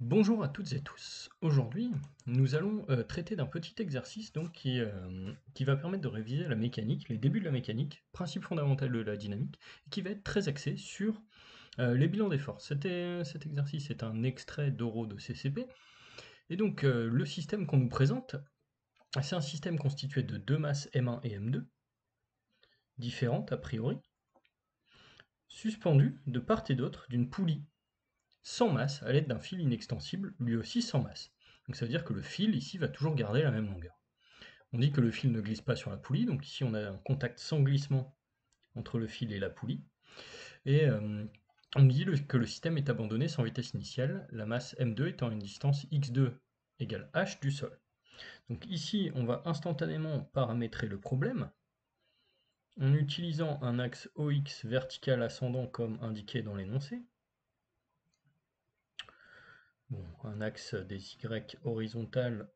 Bonjour à toutes et tous. Aujourd'hui, nous allons traiter d'un petit exercice donc, qui va permettre de réviser la mécanique, les débuts de la mécanique, principe fondamental de la dynamique, et qui va être très axé sur les bilans des forces. Cet exercice est un extrait d'Euro de CCP, et donc le système qu'on nous présente, c'est un système constitué de deux masses M1 et M2, différentes a priori, suspendues de part et d'autre d'une poulie sans masse à l'aide d'un fil inextensible, lui aussi sans masse. Donc ça veut dire que le fil ici va toujours garder la même longueur. On dit que le fil ne glisse pas sur la poulie, donc ici on a un contact sans glissement entre le fil et la poulie. Et on dit que le système est abandonné sans vitesse initiale, la masse m2 étant une distance x2 égale h du sol. Donc ici on va instantanément paramétrer le problème en utilisant un axe OX vertical ascendant comme indiqué dans l'énoncé. Bon, un axe des Y horizontal,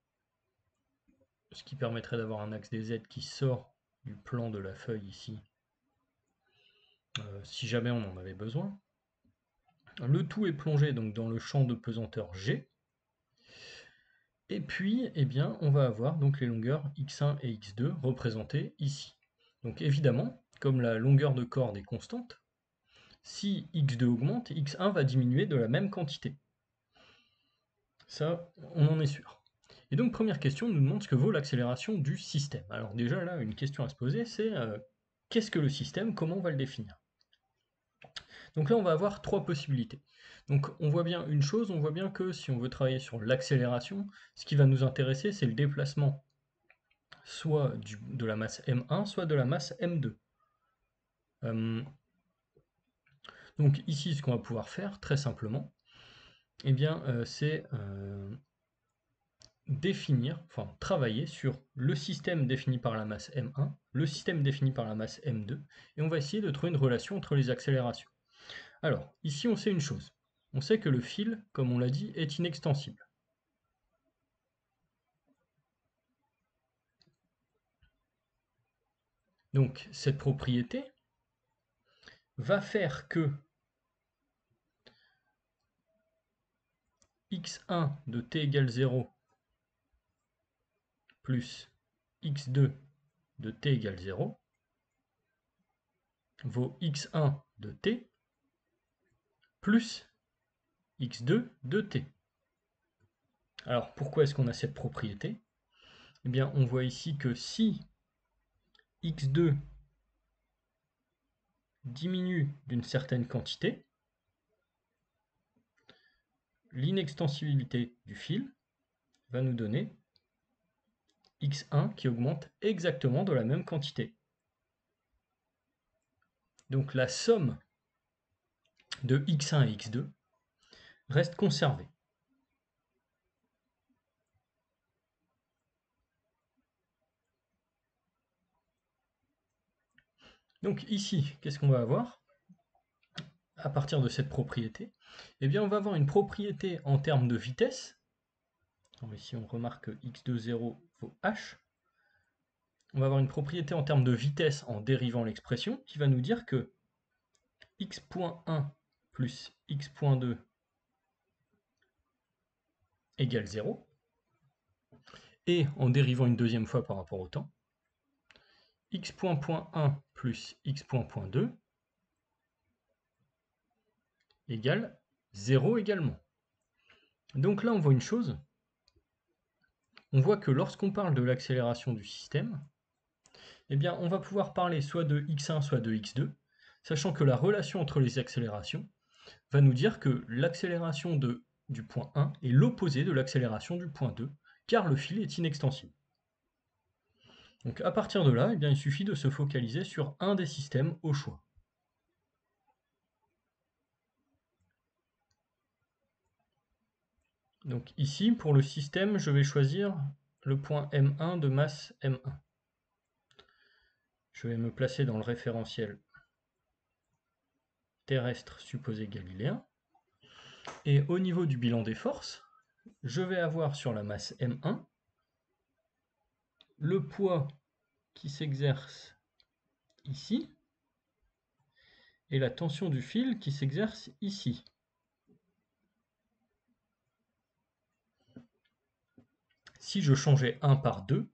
ce qui permettrait d'avoir un axe des Z qui sort du plan de la feuille ici, si jamais on en avait besoin. Le tout est plongé donc dans le champ de pesanteur G. Et puis, eh bien, on va avoir donc les longueurs x1 et x2 représentées ici. Donc évidemment, comme la longueur de corde est constante, si x2 augmente, x1 va diminuer de la même quantité. Ça, on en est sûr. Et donc, première question, on nous demande ce que vaut l'accélération du système. Alors déjà, là, une question à se poser, c'est qu'est-ce que le système, comment on va le définir? Donc là, on va avoir trois possibilités. Donc on voit bien une chose, on voit bien que si on veut travailler sur l'accélération, ce qui va nous intéresser, c'est le déplacement soit de la masse M1, soit de la masse M2. Donc ici, ce qu'on va pouvoir faire, très simplement, eh bien, c'est définir, enfin travailler sur le système défini par la masse M1, le système défini par la masse M2, et on va essayer de trouver une relation entre les accélérations. Alors, ici on sait une chose, on sait que le fil, comme on l'a dit, est inextensible. Donc cette propriété va faire que x1 de t égale 0 plus x2 de t égale 0 vaut x1 de t plus x2 de t. Alors pourquoi est-ce qu'on a cette propriété? Eh bien on voit ici que si x2 diminue d'une certaine quantité, l'inextensibilité du fil va nous donner x1 qui augmente exactement de la même quantité. Donc la somme de x1 et x2 reste conservée. Donc ici, qu'est-ce qu'on va avoir à partir de cette propriété? Eh bien, on va avoir une propriété en termes de vitesse. Alors ici, on remarque que x2, 0 vaut h. On va avoir une propriété en termes de vitesse en dérivant l'expression qui va nous dire que x.1 plus x.2 égale 0. Et en dérivant une deuxième fois par rapport au temps, x.1 plus x.2 égale 0 également. Donc là, on voit une chose. On voit que lorsqu'on parle de l'accélération du système, eh bien, on va pouvoir parler soit de x1, soit de x2, sachant que la relation entre les accélérations va nous dire que l'accélération du point 1 est l'opposé de l'accélération du point 2, car le fil est inextensible. Donc à partir de là, eh bien, il suffit de se focaliser sur un des systèmes au choix. Donc ici, pour le système, je vais choisir le point M1 de masse M1. Je vais me placer dans le référentiel terrestre supposé galiléen. Et au niveau du bilan des forces, je vais avoir sur la masse M1 le poids qui s'exerce ici et la tension du fil qui s'exerce ici. si je changeais 1 par 2,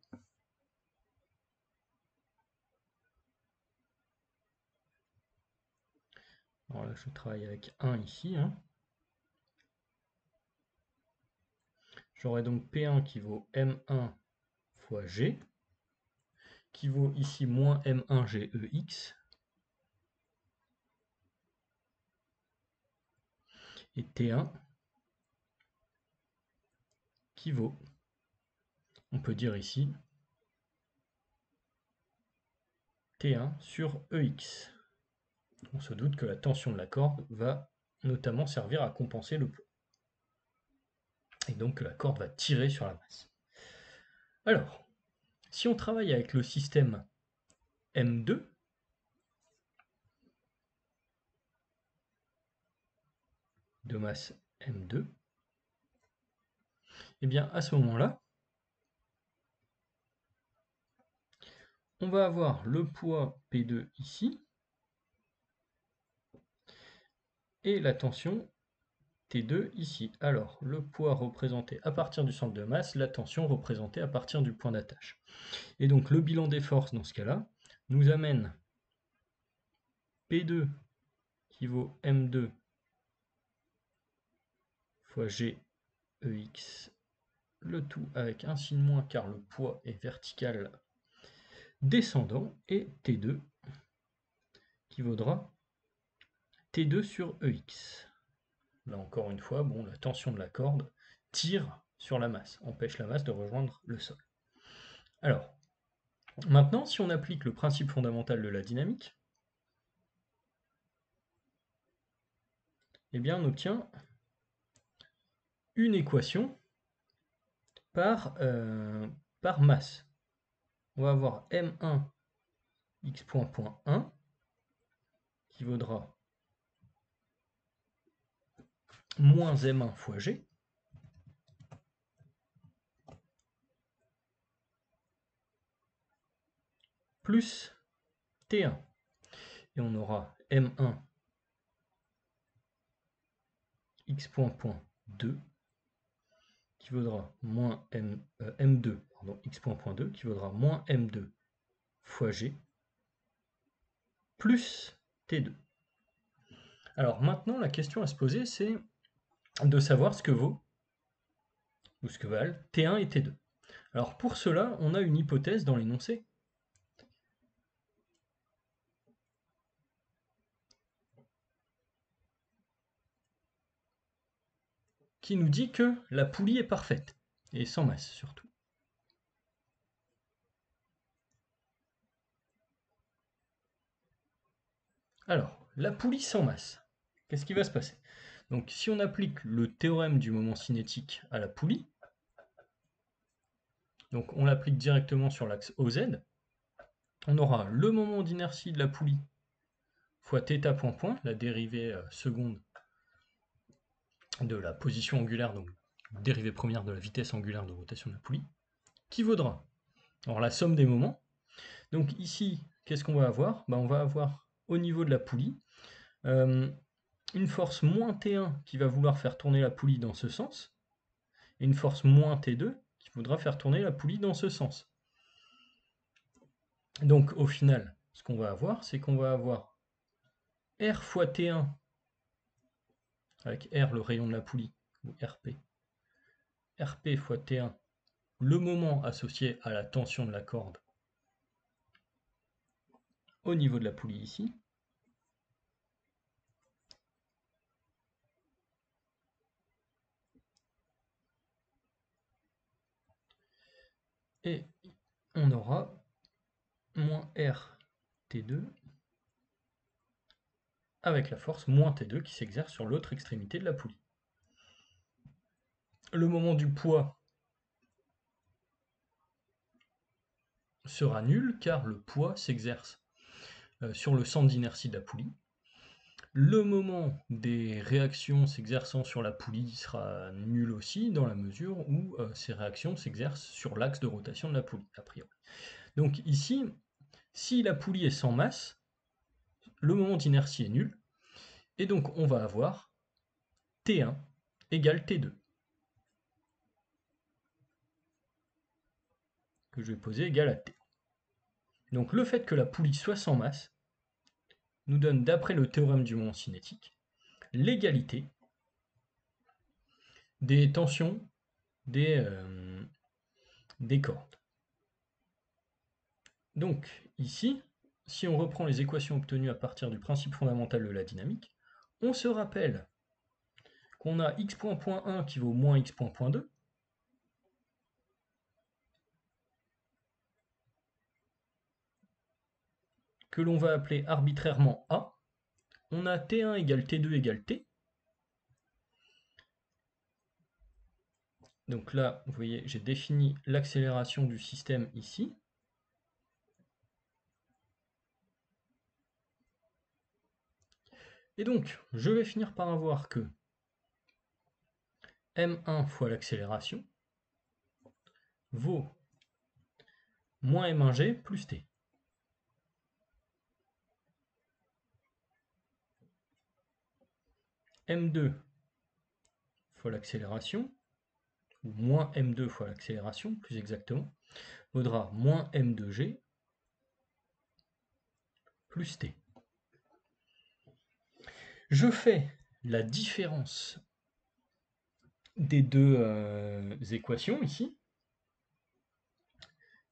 alors là je travaille avec 1 ici, hein. J'aurai donc P1 qui vaut M1 fois G, qui vaut ici moins M1 GEX, et T1 qui vaut, on peut dire ici, T1 sur EX. On se doute que la tension de la corde va notamment servir à compenser le poids. Et donc que la corde va tirer sur la masse. Alors, si on travaille avec le système M2, de masse M2, et bien à ce moment-là, on va avoir le poids P2 ici, et la tension T2 ici. Alors, le poids représenté à partir du centre de masse, la tension représentée à partir du point d'attache. Et donc le bilan des forces dans ce cas-là nous amène P2 qui vaut M2 fois GEX, le tout avec un signe moins car le poids est vertical descendant, et T2 qui vaudra T2 sur EX. Là encore une fois, bon, la tension de la corde tire sur la masse, empêche la masse de rejoindre le sol. Alors, maintenant, si on applique le principe fondamental de la dynamique, eh bien on obtient une équation par masse. On va avoir M1 x point 1 qui vaudra moins M1 fois G, plus T1. Et on aura M1 x point 2 qui vaudra moins M2 pardon, x point 2 qui vaudra moins M2 fois G plus T2. Alors maintenant, la question à se poser, c'est de savoir ce que vaut ou ce que valent T1 et T2. Alors pour cela, on a une hypothèse dans l'énoncé qui nous dit que la poulie est parfaite, et sans masse surtout. Alors, la poulie sans masse, qu'est-ce qui va se passer? Donc si on applique le théorème du moment cinétique à la poulie, donc on l'applique directement sur l'axe OZ, on aura le moment d'inertie de la poulie fois θ point point, la dérivée seconde de la position angulaire, donc dérivée première de la vitesse angulaire de rotation de la poulie, qui vaudra, alors la somme des moments. Donc ici, qu'est-ce qu'on va avoir? On va avoir au niveau de la poulie une force moins T1 qui va vouloir faire tourner la poulie dans ce sens, et une force moins T2 qui voudra faire tourner la poulie dans ce sens. Donc au final, ce qu'on va avoir, c'est qu'on va avoir R fois T1, avec R le rayon de la poulie, ou RP, RP fois T1, le moment associé à la tension de la corde au niveau de la poulie ici, et on aura moins R T2 avec la force moins T2 qui s'exerce sur l'autre extrémité de la poulie. Le moment du poids sera nul car le poids s'exerce sur le centre d'inertie de la poulie. Le moment des réactions s'exerçant sur la poulie sera nul aussi dans la mesure où ces réactions s'exercent sur l'axe de rotation de la poulie, a priori. Donc ici, si la poulie est sans masse, le moment d'inertie est nul, et donc on va avoir T1 égale T2. que je vais poser égale à t. Donc le fait que la poulie soit sans masse nous donne, d'après le théorème du moment cinétique, l'égalité des tensions des cordes. Donc ici, si on reprend les équations obtenues à partir du principe fondamental de la dynamique, on se rappelle qu'on a x point point 1 qui vaut moins x point point 2, que l'on va appeler arbitrairement A. On a T1 égale T2 égale T. Donc là, vous voyez, j'ai défini l'accélération du système ici. Et donc, je vais finir par avoir que m1 fois l'accélération vaut moins m1g plus t. m2 fois l'accélération, ou moins m2 fois l'accélération, plus exactement, vaudra moins m2g plus t. Je fais la différence des deux équations ici.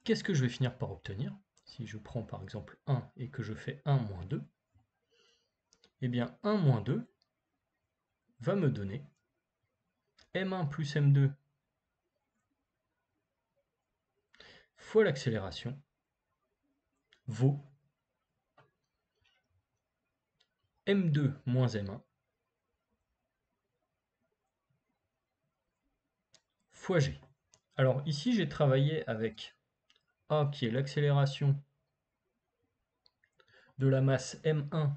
Qu'est-ce que je vais finir par obtenir? Si je prends par exemple 1 et que je fais 1 moins 2, eh bien 1 moins 2 va me donner m1 plus m2 fois l'accélération vaut m2 moins m1 fois g. Alors ici j'ai travaillé avec A qui est l'accélération de la masse m1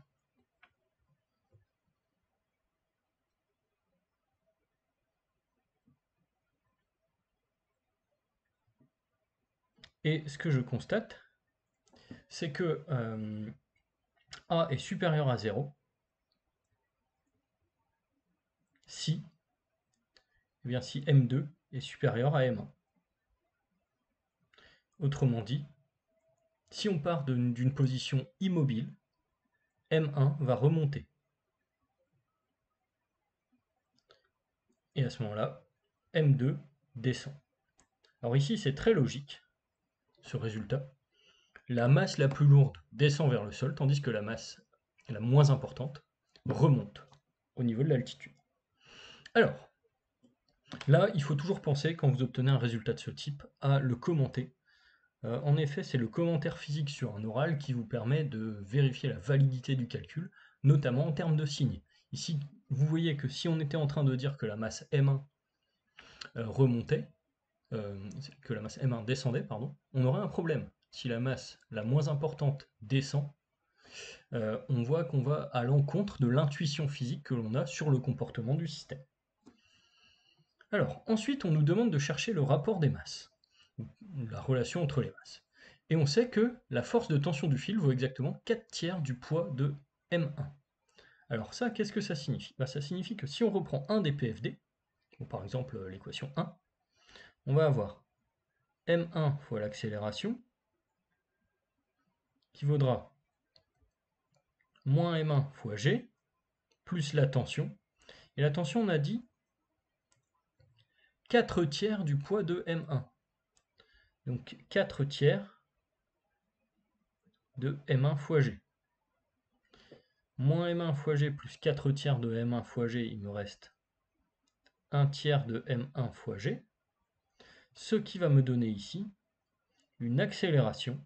et ce que je constate, c'est que A est supérieur à 0 si, eh bien, si m2 est supérieur à m1. Autrement dit, si on part d'une position immobile, m1 va remonter. Et à ce moment-là, m2 descend. Alors ici, c'est très logique, ce résultat. La masse la plus lourde descend vers le sol, tandis que la masse la moins importante remonte au niveau de l'altitude. Alors, là, il faut toujours penser, quand vous obtenez un résultat de ce type, à le commenter. En effet, c'est le commentaire physique sur un oral qui vous permet de vérifier la validité du calcul, notamment en termes de signes. Ici, vous voyez que si on était en train de dire que la masse M1 remontait, que la masse M1 descendait, pardon, on aurait un problème. Si la masse la moins importante descend, on voit qu'on va à l'encontre de l'intuition physique que l'on a sur le comportement du système. Alors, ensuite, on nous demande de chercher le rapport des masses, la relation entre les masses. Et on sait que la force de tension du fil vaut exactement 4/3 du poids de M1. Alors ça, qu'est-ce que ça signifie? Ça signifie que si on reprend un des PFD, par exemple l'équation 1, on va avoir M1 fois l'accélération, qui vaudra moins M1 fois G, plus la tension. Et la tension, on a dit 4/3 du poids de M1. Donc 4/3 de M1 fois G. Moins M1 fois G plus 4/3 de M1 fois G, il me reste 1/3 de M1 fois G. Ce qui va me donner ici une accélération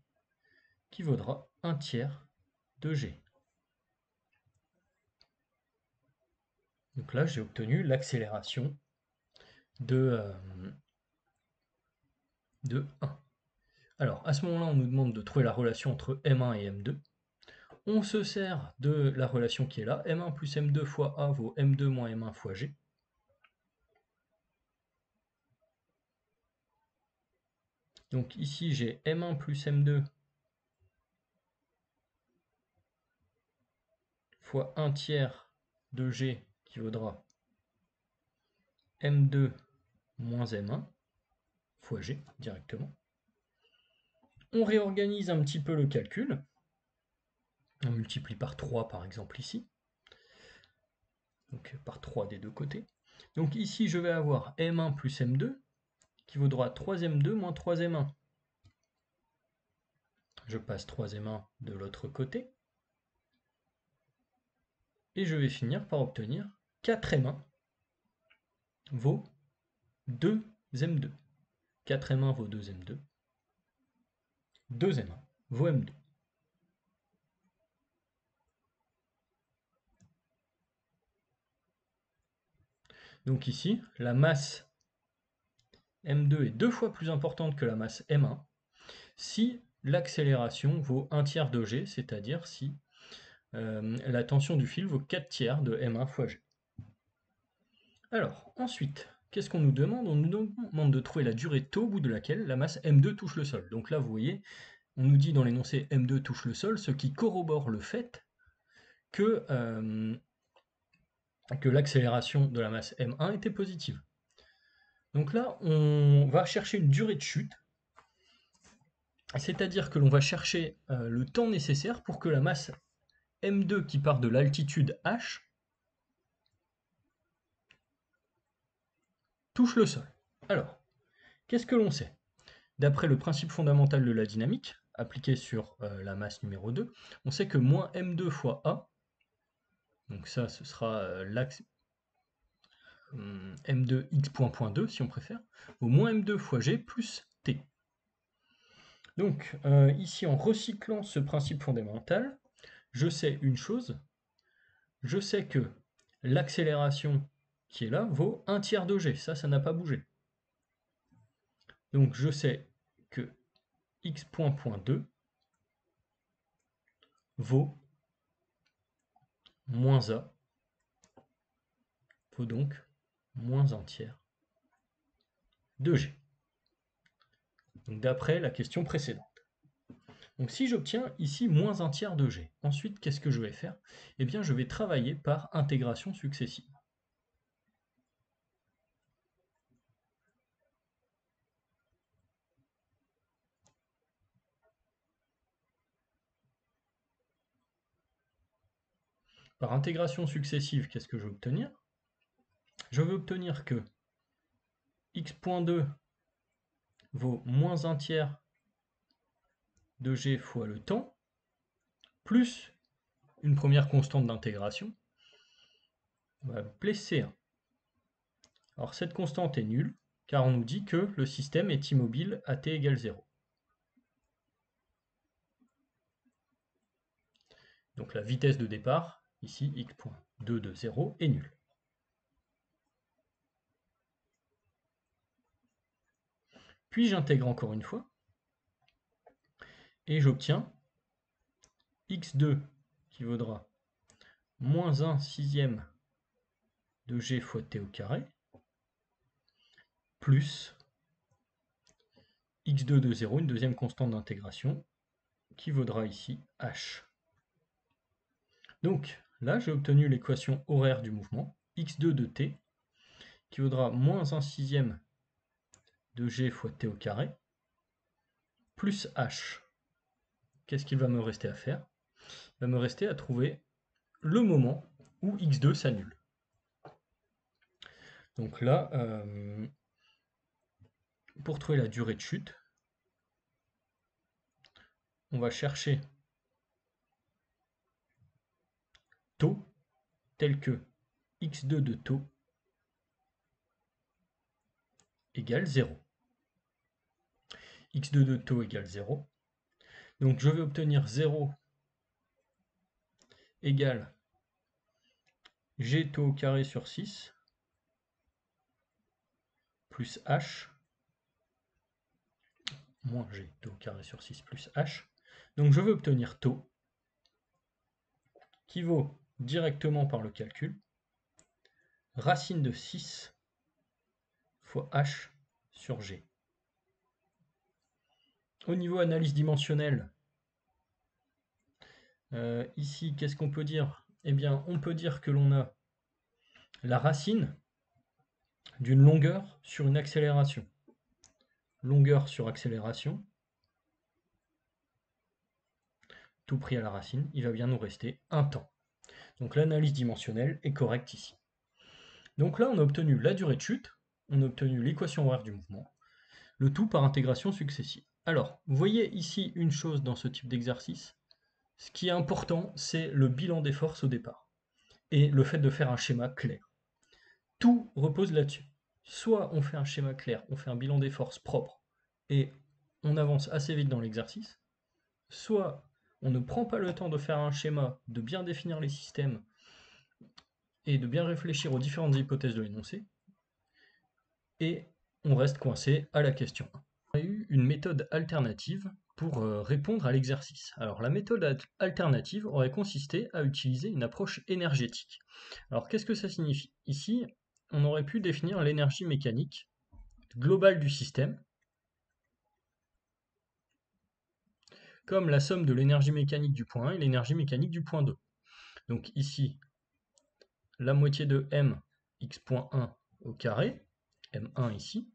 qui vaudra 1/3 de G. Donc là, j'ai obtenu l'accélération de 1. Alors, à ce moment-là, on nous demande de trouver la relation entre M1 et M2. On se sert de la relation qui est là. M1 plus M2 fois A vaut M2 moins M1 fois G. Donc ici, j'ai M1 plus M2 fois 1/3 de G qui vaudra M2 moins M1 fois G directement. On réorganise un petit peu le calcul. On multiplie par 3 par exemple ici. Donc par 3 des deux côtés. Donc ici je vais avoir M1 plus M2 qui vaudra 3M2 moins 3M1. Je passe 3M1 de l'autre côté. Et je vais finir par obtenir 4M1 vaut 2M2. 4M1 vaut 2M2. 2M1 vaut M2. Donc ici, la masse M2 est 2 fois plus importante que la masse M1 si l'accélération vaut 1 tiers de g, c'est-à-dire si la tension du fil vaut 4 tiers de M1 fois g. Alors, ensuite, qu'est-ce qu'on nous demande? On nous demande de trouver la durée taux au bout de laquelle la masse M2 touche le sol. Donc là, vous voyez, on nous dit dans l'énoncé M2 touche le sol, ce qui corrobore le fait que l'accélération de la masse M1 était positive. Donc là, on va chercher une durée de chute, c'est-à-dire que l'on va chercher le temps nécessaire pour que la masse M2 qui part de l'altitude h touche le sol. Alors, qu'est-ce que l'on sait? D'après le principe fondamental de la dynamique, appliqué sur la masse numéro 2, on sait que moins M2 fois A, donc ça ce sera l'axe M2 x point 2 si on préfère, au moins M2 fois G plus T. Donc ici en recyclant ce principe fondamental, je sais une chose, je sais que l'accélération qui est là vaut 1 tiers de G, ça n'a pas bougé. Donc je sais que x point 2 vaut moins A, vaut donc moins 1 tiers de G. Donc d'après la question précédente. Donc si j'obtiens ici moins 1 tiers de G, ensuite qu'est-ce que je vais faire? Eh bien je vais travailler par intégration successive. Par intégration successive, qu'est-ce que je vais obtenir? Je vais obtenir que x.2 vaut moins 1 tiers de G fois le temps, plus une première constante d'intégration, on va appeler C1. Alors cette constante est nulle, car on nous dit que le système est immobile à t égale 0. Donc la vitesse de départ, ici x.2 de 0, est nulle. Puis j'intègre encore une fois, et j'obtiens x2 qui vaudra moins 1 sixième de g fois t au carré, plus x2 de 0, une deuxième constante d'intégration, qui vaudra ici h. Donc là, j'ai obtenu l'équation horaire du mouvement, x2 de t, qui vaudra moins 1 sixième de g fois t au carré, plus h. Qu'est-ce qu'il va me rester à faire? Il va me rester à trouver le moment où x2 s'annule. Donc là, pour trouver la durée de chute, on va chercher taux tel que x2 de taux égale 0. x2 de taux égale 0. Donc je vais obtenir 0 égale g taux au carré sur 6 plus h moins g taux au carré sur 6 plus h. Donc je vais obtenir taux qui vaut directement par le calcul racine de 6 fois h sur g. Au niveau analyse dimensionnelle, ici, qu'est-ce qu'on peut dire? Eh bien, on peut dire que l'on a la racine d'une longueur sur une accélération. Longueur sur accélération tout pris à la racine, il va bien nous rester un temps. Donc l'analyse dimensionnelle est correcte ici. Donc là, on a obtenu la durée de chute, on a obtenu l'équation horaire du mouvement, le tout par intégration successive. Alors, vous voyez ici une chose dans ce type d'exercice. Ce qui est important, c'est le bilan des forces au départ et le fait de faire un schéma clair. Tout repose là-dessus. Soit on fait un schéma clair, on fait un bilan des forces propre et on avance assez vite dans l'exercice, soit on ne prend pas le temps de faire un schéma, de bien définir les systèmes et de bien réfléchir aux différentes hypothèses de l'énoncé, et on reste coincé à la question 1. On a eu une méthode alternative pour répondre à l'exercice. Alors la méthode alternative aurait consisté à utiliser une approche énergétique. Alors qu'est-ce que ça signifie? Ici, on aurait pu définir l'énergie mécanique globale du système comme la somme de l'énergie mécanique du point 1 et l'énergie mécanique du point 2. Donc ici, la moitié de m x.1 au carré, m1 ici,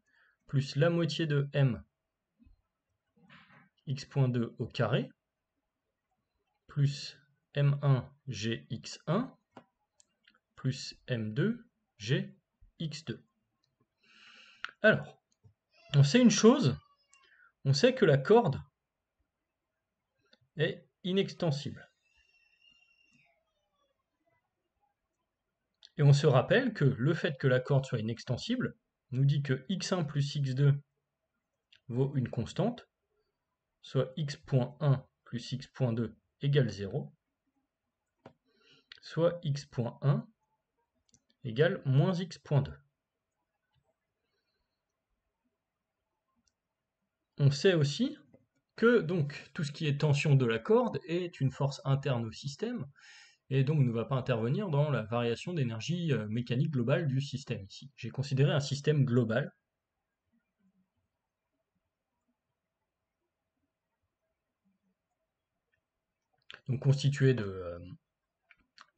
plus la moitié de m x.2 au carré, plus m1 gx1, plus m2 gx2. Alors, on sait une chose, on sait que la corde est inextensible. Et on se rappelle que le fait que la corde soit inextensible nous dit que x1 plus x2 vaut une constante, soit x.1 plus x.2 égale 0, soit x.1 égale moins x.2. On sait aussi que donc tout ce qui est tension de la corde est une force interne au système, et donc ne va pas intervenir dans la variation d'énergie mécanique globale du système ici. J'ai considéré un système global. Donc constitué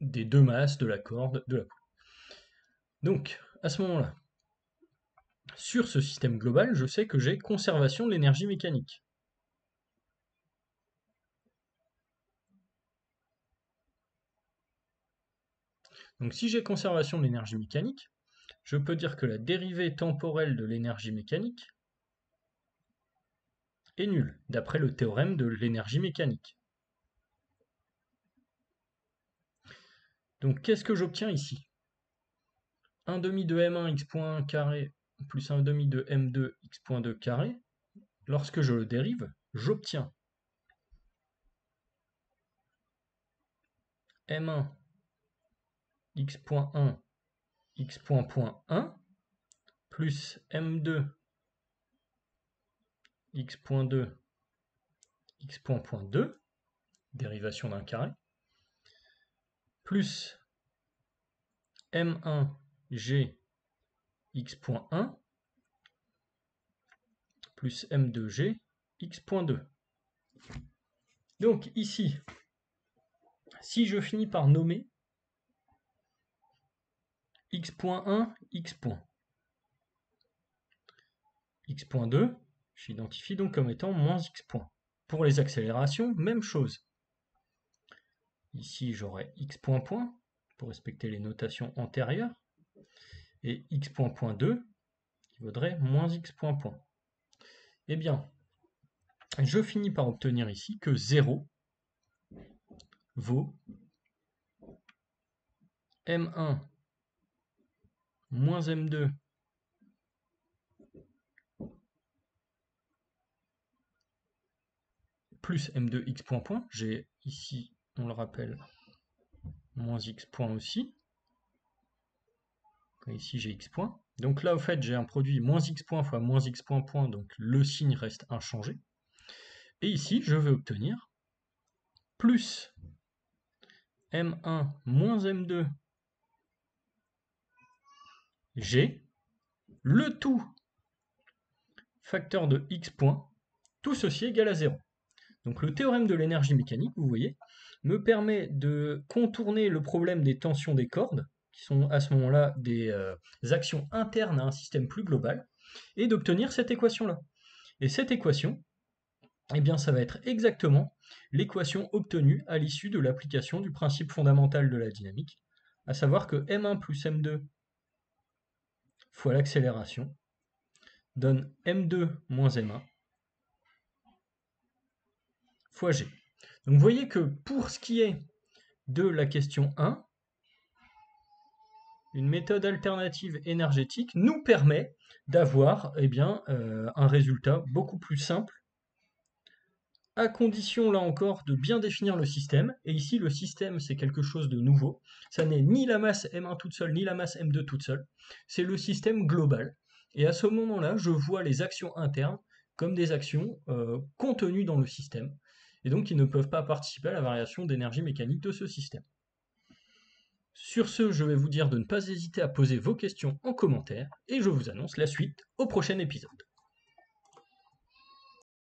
des deux masses, de la corde, de la poulie. Donc, à ce moment-là, sur ce système global, je sais que j'ai conservation de l'énergie mécanique. Donc si j'ai conservation de l'énergie mécanique, je peux dire que la dérivée temporelle de l'énergie mécanique est nulle, d'après le théorème de l'énergie mécanique. Donc qu'est-ce que j'obtiens ici? 1 demi de m1 x.1 carré plus 1 demi de m2 x.2 carré, lorsque je le dérive, j'obtiens m1 x.1 x.1 plus m2 x.2 x.2, dérivation d'un carré, plus m1 g x.1 plus m2g x.2. Donc ici, si je finis par nommer x.1, x.2, j'identifie donc comme étant moins x. Pour les accélérations, même chose. Ici, j'aurai x point pour respecter les notations antérieures, et x.2 qui vaudrait moins x point. Eh bien, je finis par obtenir ici que 0 vaut m1 moins m2 plus m2 x point. J'ai ici, on le rappelle, moins x point aussi. Ici j'ai x point. Donc là, au fait, j'ai un produit moins x point fois moins x point, donc le signe reste inchangé. Et ici, je vais obtenir plus m1 moins m2 g, le tout facteur de x point, tout ceci égal à 0. Donc le théorème de l'énergie mécanique, vous voyez, me permet de contourner le problème des tensions des cordes, qui sont à ce moment-là des actions internes à un système plus global, et d'obtenir cette équation-là. Et cette équation, Eh bien, ça va être exactement l'équation obtenue à l'issue de l'application du principe fondamental de la dynamique, à savoir que m1 plus m2 fois l'accélération donne m2 moins m1 fois g. Donc vous voyez que pour ce qui est de la question 1, une méthode alternative énergétique nous permet d'avoir un résultat beaucoup plus simple, à condition là encore de bien définir le système. Et ici le système c'est quelque chose de nouveau, ça n'est ni la masse M1 toute seule ni la masse M2 toute seule, c'est le système global. Et à ce moment-là je vois les actions internes comme des actions contenues dans le système, et donc qui ne peuvent pas participer à la variation d'énergie mécanique de ce système. Sur ce, je vais vous dire de ne pas hésiter à poser vos questions en commentaire, et je vous annonce la suite au prochain épisode.